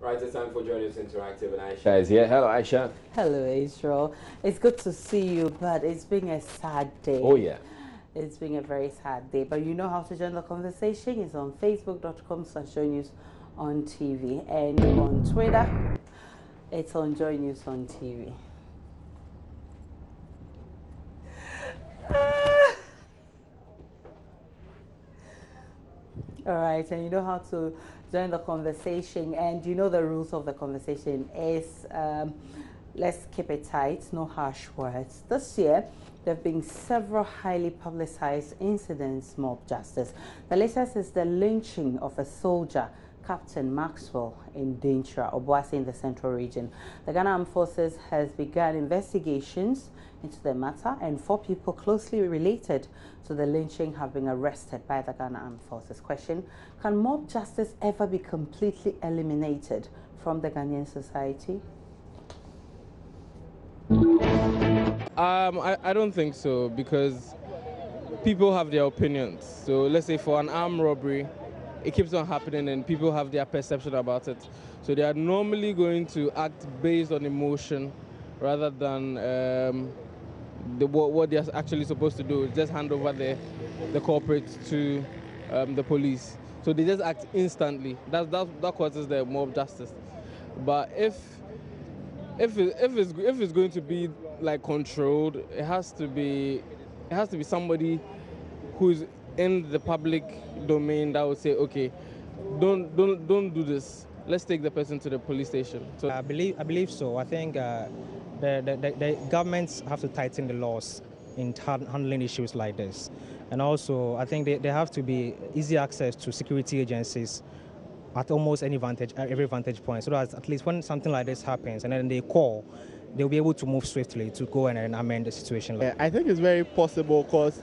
Right, it's time for Journey Interactive, and Aisha is here. Hello, Aisha. Hello, Israel. It's good to see you, but it's been a sad day. Oh, yeah. It's been a very sad day, but you know how to join the conversation. It's on facebook.com/Joy News on TV, and on Twitter, it's on Joy News on TV. All right, and you know how to join the conversation, and you know the rules of the conversation is let's keep it tight, no harsh words. This year, there have been several highly publicized incidents, mob justice. The latest is the lynching of a soldier, Captain Maxwell, in Dintra, Obuasi, in the Central Region. The Ghana Armed Forces has begun investigations into the matter, and 4 people closely related to the lynching have been arrested by the Ghana Armed Forces. Question: can mob justice ever be completely eliminated from the Ghanaian society? I don't think so, because people have their opinions. So let's say for an armed robbery, it keeps on happening and people have their perception about it. So they are normally going to act based on emotion rather than what they're actually supposed to do. Just hand over the culprit to the police. So they just act instantly. That causes the mob justice. But if it's going to be like controlled, it has to be somebody who's in the public domain that would say, okay, don't do this. Let's take the person to the police station. So I believe so. I think the governments have to tighten the laws in handling issues like this, and also I think there have to be easy access to security agencies at almost every vantage point, so that at least when something like this happens and then they call, they'll be able to move swiftly to go and amend the situation. I think it's very possible, because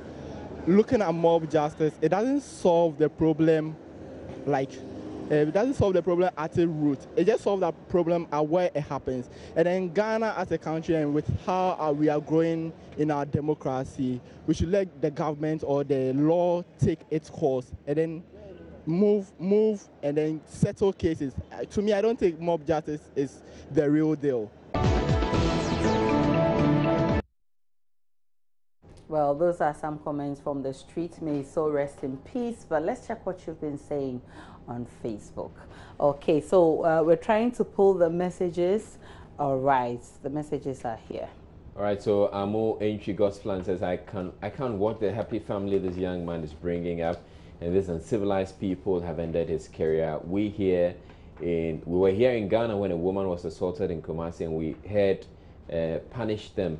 looking at mob justice, it doesn't solve the problem it doesn't solve the problem at the root. It just solves the problem at where it happens. And then Ghana as a country, and with how we are growing in our democracy, we should let the government or the law take its course and then move and then settle cases. To me, I don't think mob justice is the real deal. Well, those are some comments from the street. May his soul rest in peace. But let's check what you've been saying on Facebook. Okay, so we're trying to pull the messages. All right, the messages are here. All right, so Amo Entry Gospel says, I can't watch the happy family this young man is bringing up, and these uncivilized people have ended his career. We were here in Ghana when a woman was assaulted in Kumasi, and we heard punish them.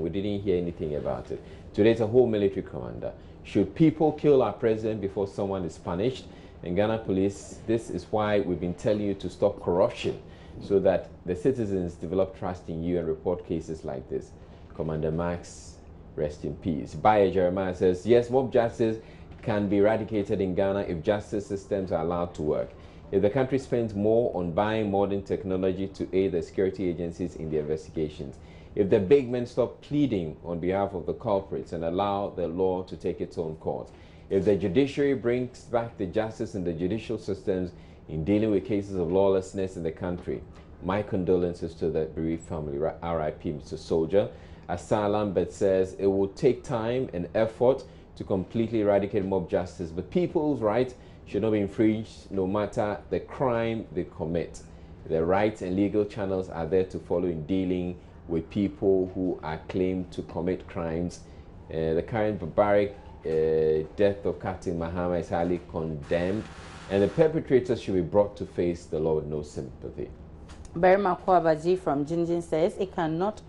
We didn't hear anything about it. Today it's a whole military commander. Should people kill our president before someone is punished? And Ghana police, this is why we've been telling you to stop corruption, so that the citizens develop trust in you and report cases like this. Commander Max, rest in peace. Baye Jeremiah says, yes, mob justice can be eradicated in Ghana if justice systems are allowed to work. If the country spends more on buying modern technology to aid the security agencies in their investigations, if the big men stop pleading on behalf of the culprits and allow the law to take its own course, if the judiciary brings back the justice in the judicial systems in dealing with cases of lawlessness in the country, my condolences to the bereaved family. R.I.P. Mr. Soldier. Asa Lambert says, it will take time and effort to completely eradicate mob justice, but people's rights should not be infringed no matter the crime they commit. The rights and legal channels are there to follow in dealing with people who are claimed to commit crimes. The current barbaric death of Captain Mahama is highly condemned, and the perpetrators should be brought to face the law with no sympathy. Berima Kwabaji from Jinjin says it cannot,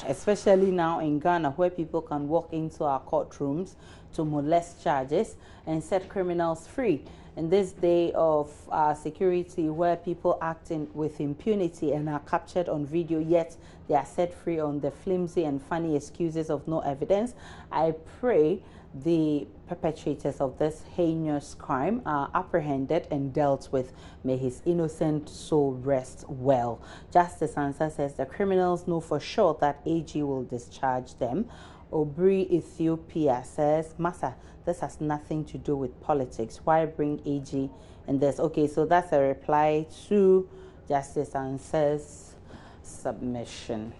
especially now in Ghana, where people can walk into our courtrooms to molest charges and set criminals free. In this day of security, where people acting with impunity and are captured on video, yet they are set free on the flimsy and funny excuses of no evidence, I pray the perpetrators of this heinous crime are apprehended and dealt with. May his innocent soul rest well. Justice Answer says the criminals know for sure that AG will discharge them. Obri Ethiopia says, Masa, this has nothing to do with politics. Why bring AG in this? Okay, so that's a reply to Justice Ansah's submission.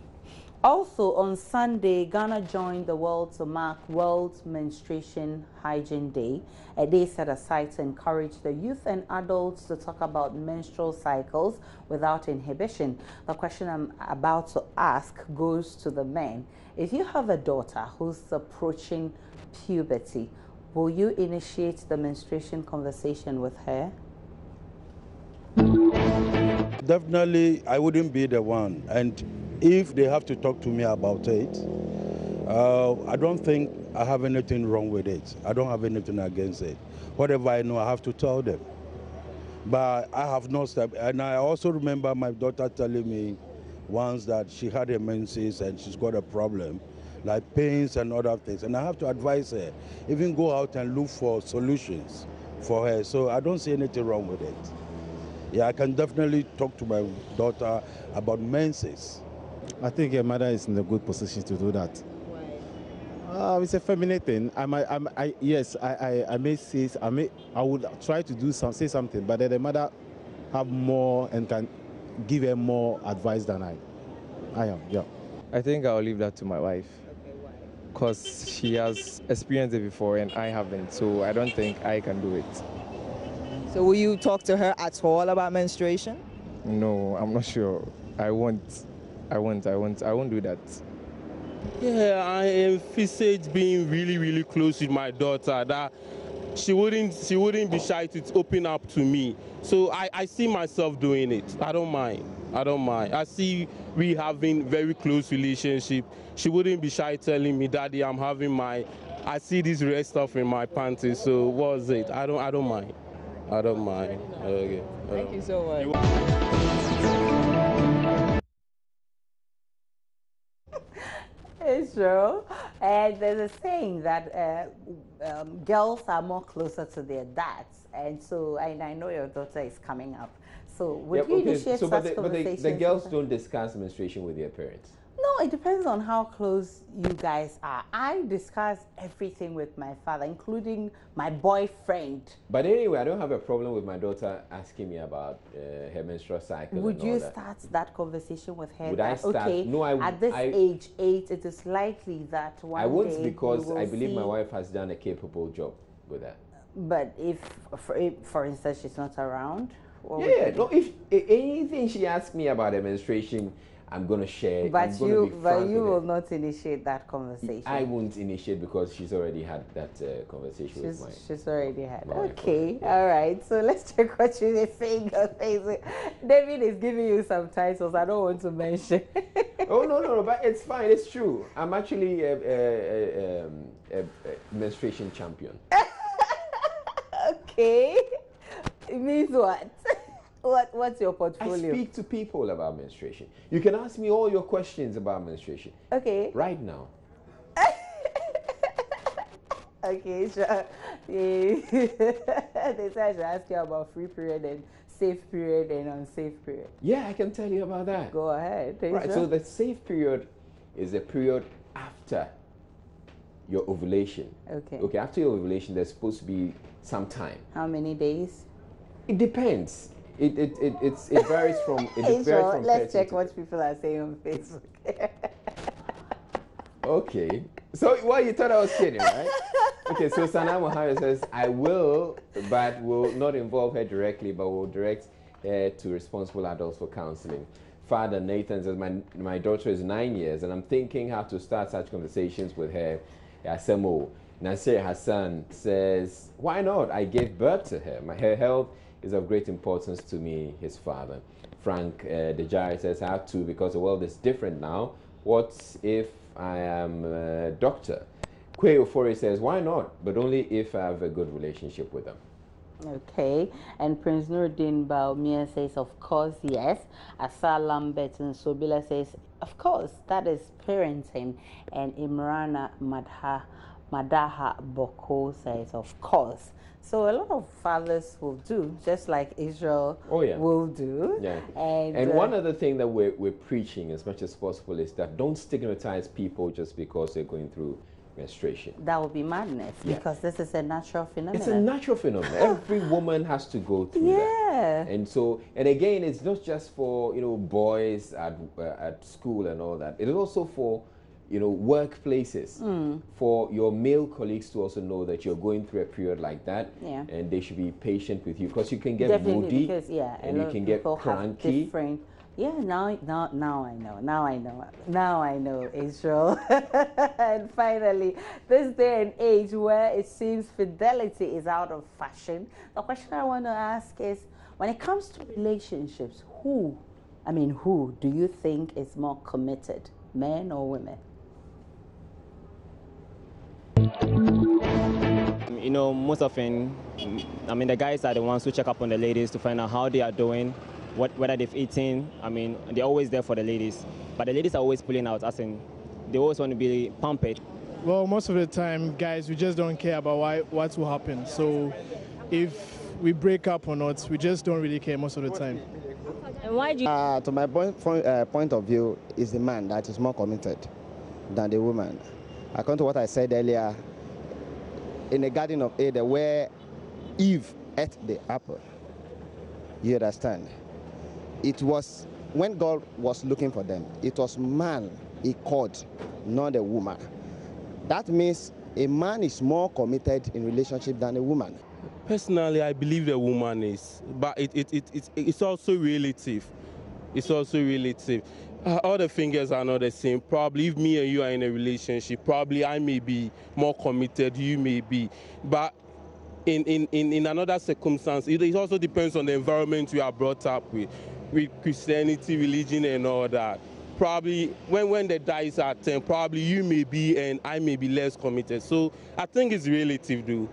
Also, on Sunday, Ghana joined the world to mark World Menstruation Hygiene Day, a day set aside to encourage the youth and adults to talk about menstrual cycles without inhibition. The question I'm about to ask goes to the men. If you have a daughter who's approaching puberty, will you initiate the menstruation conversation with her? Definitely, I wouldn't be the one. And if they have to talk to me about it, I don't think I have anything wrong with it. I don't have anything against it. Whatever I know, I have to tell them. But I have no step. And I also remember my daughter telling me once that she had a menses and she's got a problem, like pains and other things. And I have to advise her, even go out and look for solutions for her. So I don't see anything wrong with it. Yeah, I can definitely talk to my daughter about menses. I think a mother is in a good position to do that. Why? It's a feminine thing. I may say, I would try to say something, but then the mother have more and can give her more advice than I am. Yeah. I think I'll leave that to my wife. Okay, why? Because she has experienced it before and I haven't, so I don't think I can do it. So will you talk to her at all about menstruation? No, I'm not sure. I won't do that. Yeah, I envisage being really, really close with my daughter, that she wouldn't be shy to open up to me. So I see myself doing it. I don't mind. I see we having very close relationship. She wouldn't be shy telling me, Daddy, I see this red stuff in my panties, so what's it? I don't mind. Okay. Thank you so much. It's true. And there's a saying that girls are more closer to their dads. And so, and I know your daughter is coming up. So would you initiate such conversations? But the girls don't discuss menstruation with their parents. No, it depends on how close you guys are. I discuss everything with my father, including my boyfriend. But anyway, I don't have a problem with my daughter asking me about her menstrual cycle. Would you start that conversation with her? Would I start? Okay, no, at this age 8, it is likely that one day I won't, because I believe see, my wife has done a capable job with that. But if for instance, she's not around? No, if anything she asks me about her menstruation, I'm going to share. But you will not initiate that conversation. I won't initiate because she's already had that conversation with mine. She's already had. Okay, all right. So let's check what you're saying on Facebook. David is giving you some titles I don't want to mention. Oh, no, but it's fine. It's true. I'm actually a menstruation champion. Okay. It means what? What's your portfolio? I speak to people about menstruation. You can ask me all your questions about menstruation. Okay. Right now. Okay, sure. They said I should ask you about free period and safe period and unsafe period. Yeah, I can tell you about that. Go ahead. Right, so the safe period is a period after your ovulation. Okay. Okay, after your ovulation, there's supposed to be some time. How many days? It depends. It varies from. Let's check what people are saying on Facebook. Okay. So, you thought I was kidding, right? Okay, so Sana Mohammed says, I will, but will not involve her directly, but will direct her to responsible adults for counseling. Father Nathan says, my daughter is 9 years, and I'm thinking how to start such conversations with her. SMO. Nasir Hassan says, why not? I gave birth to her. Her health is of great importance to me, his father. Frank Dejari says, I have to, because the world is different now. What if I am a doctor? Kwe Ofori says, why not? But only if I have a good relationship with them. Okay, and Prince Nuruddin Baumia says, of course, yes. Asa Lambert and Sobila says, of course, that is parenting. And Imrana Madha Madaha Boko says, of course. So a lot of fathers will do, just like Israel will do. Yeah. And one other thing that we're preaching as much as possible is that don't stigmatize people just because they're going through menstruation. That would be madness, because this is a natural phenomenon. It's a natural phenomenon. Every woman has to go through that. And so, and again, it's not just for, you know, boys at school and all that. It is also for, you know, workplaces, for your male colleagues to also know that you're going through a period like that, and they should be patient with you, because you can get moody, because, and you can get cranky. Now I know, Israel. And finally, this day and age where it seems fidelity is out of fashion, the question I want to ask is, when it comes to relationships, who do you think is more committed, men or women? You know, most often, I mean, the guys are the ones who check up on the ladies to find out how they are doing, whether they've eaten. I mean, they're always there for the ladies. But the ladies are always pulling out, as in, they always want to be pampered. Well, most of the time, guys, we just don't care about what will happen. So if we break up or not, we just don't really care most of the time. And why do you... to my point of view, is the man that is more committed than the woman. According to what I said earlier, in the Garden of Eden, where Eve ate the apple, you understand? It was, when God was looking for them, it was man he called, not a woman. That means a man is more committed in relationship than a woman. Personally, I believe the woman is, but it's also relative. It's also relative. All the fingers are not the same. Probably if me and you are in a relationship, probably I may be more committed, you may be. But in another circumstance, it also depends on the environment you are brought up with Christianity, religion, and all that. Probably when the dice are 10, probably you may be and I may be less committed. So I think it's relative, though.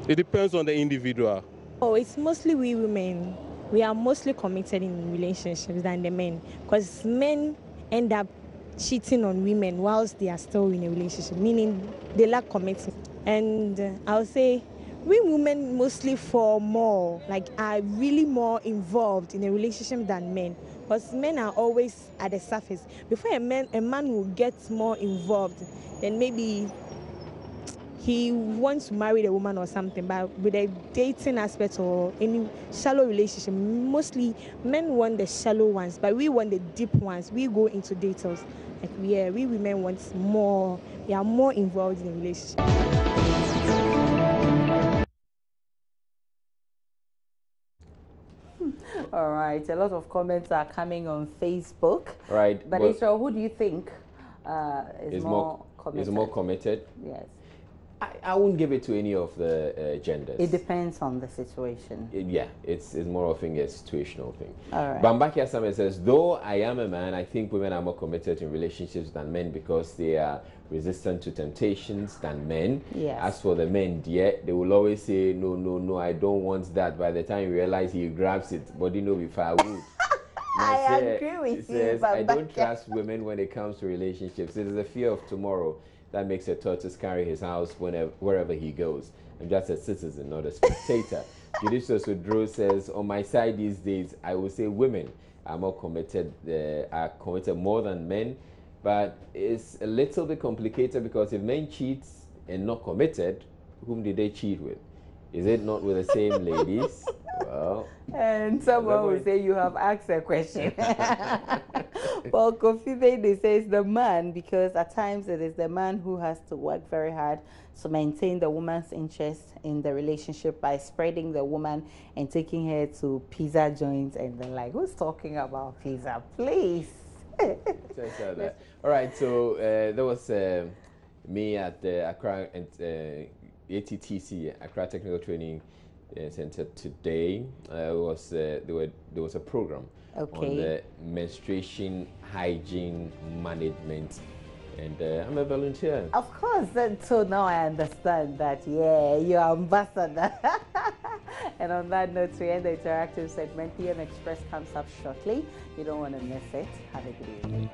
It depends on the individual. Oh, it's mostly we women. We are mostly committed in relationships than the men, because men end up cheating on women whilst they are still in a relationship, meaning they lack commitment. And I'll say we women mostly for more, like are really more involved in a relationship than men, because men are always at the surface. Before a man will get more involved, then maybe he wants to marry the woman or something. But with a dating aspect or any shallow relationship, mostly men want the shallow ones, but we want the deep ones. We go into details. Like we women want more. We are more involved in the relationship. All right, a lot of comments are coming on Facebook. Right. But Israel, who do you think is more committed? Is more committed? Yes. I wouldn't give it to any of the genders. It depends on the situation. It's more of a situational thing. All right. Bambaki Asame says, though I am a man, I think women are more committed in relationships than men because they are resistant to temptations than men. Yes. As for the men, they will always say, no, I don't want that. By the time you realize he grabs it, body no be firewood. I agree with you, I don't trust women when it comes to relationships. It is the fear of tomorrow that makes a tortoise carry his house wherever he goes. I'm just a citizen, not a spectator. Judicious Udro says, on my side these days, I will say women are more committed, are committed more than men, but it's a little bit complicated because if men cheat and not committed, whom did they cheat with? Is it not with the same ladies? Well, and someone will say you have asked a question. Well, Kofi Bede says the man, because at times it is the man who has to work very hard to maintain the woman's interest in the relationship by spreading the woman and taking her to pizza joints and then like, who's talking about pizza, please? All right, so there was me at the Accra and ATTC, Accra Technical Training Center today. There was a program on the menstruation hygiene management, and I'm a volunteer. Of course, so now I understand that, you're ambassador. And on that note, we end the interactive segment. PM Express comes up shortly. You don't want to miss it. Have a good evening.